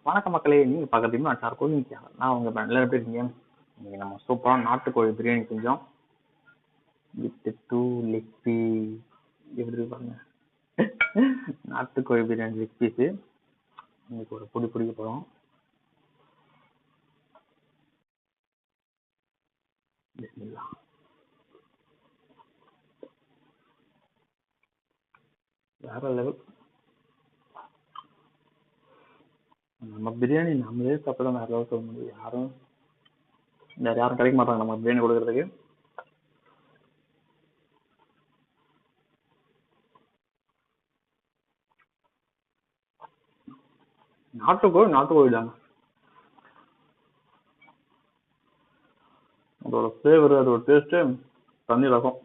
வணக்க மக்களே, நீங்க பார்க்குறீங்க நான் சார் கோவிங் சேனல். நான் உங்க எல்லாரும் எப்படி இருக்கீங்க? இன்னைக்கு நம்ம சூப்பரான நாட்டுக்கோழி பிரியாணி செஞ்சோம். With two leg piece. எப்படி பாருங்க, நாட்டுக்கோழி பிரியாணி லெக் பீஸ். இன்னைக்கு ஒரு பொடி பிடிக்க போறோம். பிஸ்மில்லாஹ். வேற லெவல். நம்ம பிரியாணி நம்மளே சாப்பிட வேற லெவல் சொல்ல முடியும். வேற யாரும் கிடைக்க மாட்டாங்க நம்ம பிரியாணி கொடுக்கறதுக்கு. நாட்டுக்கோழி தாங்க. அதோட ஃபிளேவர், அதோட டேஸ்ட் தண்ணி ரகம்.